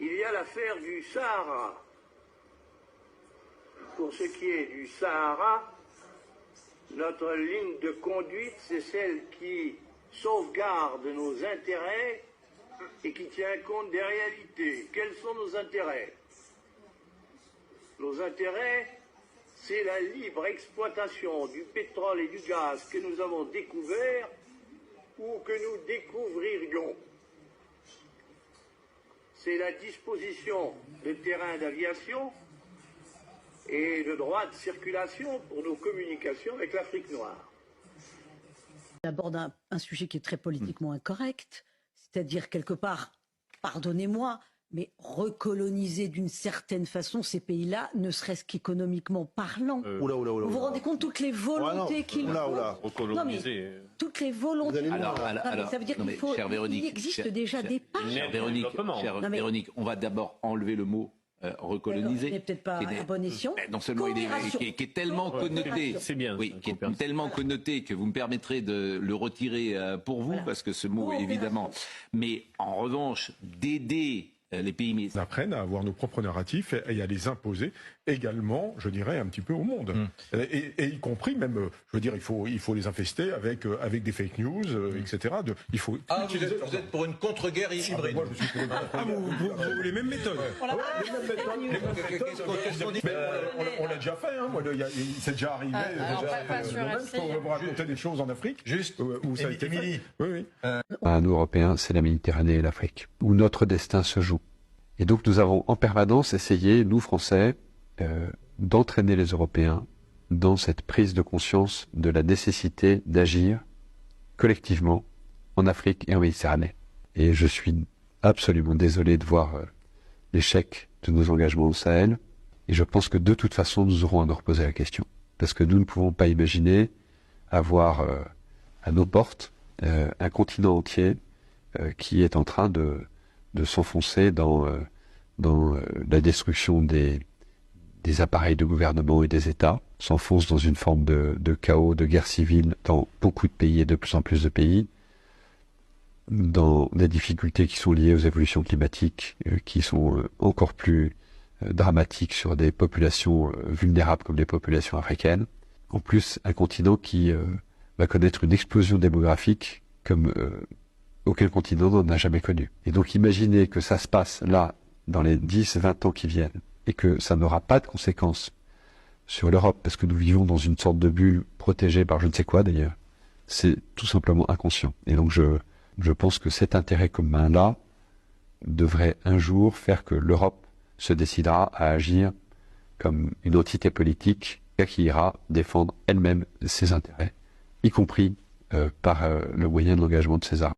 il y a l'affaire du Sahara. Pour ce qui est du Sahara, notre ligne de conduite, c'est celle qui sauvegarde nos intérêts et qui tient compte des réalités. Quels sont nos intérêts? Nos intérêts, c'est la libre exploitation du pétrole et du gaz que nous avons découvert ou que nous découvririons. C'est la disposition de terrains d'aviation et de droits de circulation pour nos communications avec l'Afrique noire. Il aborde un sujet qui est très politiquement incorrect, c'est-à-dire quelque part, pardonnez-moi, mais recoloniser d'une certaine façon ces pays-là, ne serait-ce qu'économiquement parlant. Vous vous rendez compte toutes les volontés qu'il faut recoloniser. Toutes les volontés. Alors, ça veut dire qu'il faut. Il existe déjà des pas. Chère Véronique, on va d'abord enlever le mot recoloniser. Il n'est peut-être pas à bon escient. Non seulement il est, qui est tellement connoté, qui est tellement connoté que vous me permettrez de le retirer pour vous, parce que ce mot évidemment. Mais en revanche, d'aider les pays. On apprenne à avoir nos propres narratifs et à les imposer également, je dirais, un petit peu au monde. Et y compris même, je veux dire, il faut les infester avec des fake news, etc. Vous êtes pour une contre-guerre hybride. Moi, je suis pour une contre-guerre. Les mêmes méthodes. On l'a déjà fait. C'est déjà arrivé. Je peux vous raconter des choses en Afrique. Juste, où ça a été fait. Oui. Nous, Européens, c'est la Méditerranée et l'Afrique, où notre destin se joue. Et donc nous avons en permanence essayé, nous Français, d'entraîner les Européens dans cette prise de conscience de la nécessité d'agir collectivement en Afrique et en Méditerranée. Et je suis absolument désolé de voir l'échec de nos engagements au Sahel. Et je pense que de toute façon, nous aurons à nous reposer la question. Parce que nous ne pouvons pas imaginer avoir à nos portes un continent entier qui est en train de s'enfoncer dans la destruction des appareils de gouvernement et des États, s'enfonce dans une forme de chaos, de guerre civile dans beaucoup de pays et de plus en plus de pays, dans des difficultés qui sont liées aux évolutions climatiques, qui sont encore plus dramatiques sur des populations vulnérables comme les populations africaines. En plus, un continent qui va connaître une explosion démographique comme aucun continent n'en a jamais connu. Et donc imaginez que ça se passe là, dans les 10-20 ans qui viennent, et que ça n'aura pas de conséquences sur l'Europe, parce que nous vivons dans une sorte de bulle protégée par je ne sais quoi d'ailleurs, c'est tout simplement inconscient. Et donc je pense que cet intérêt commun-là devrait un jour faire que l'Europe se décidera à agir comme une entité politique qui ira défendre elle-même ses intérêts, y compris par le moyen de l'engagement de ses armes.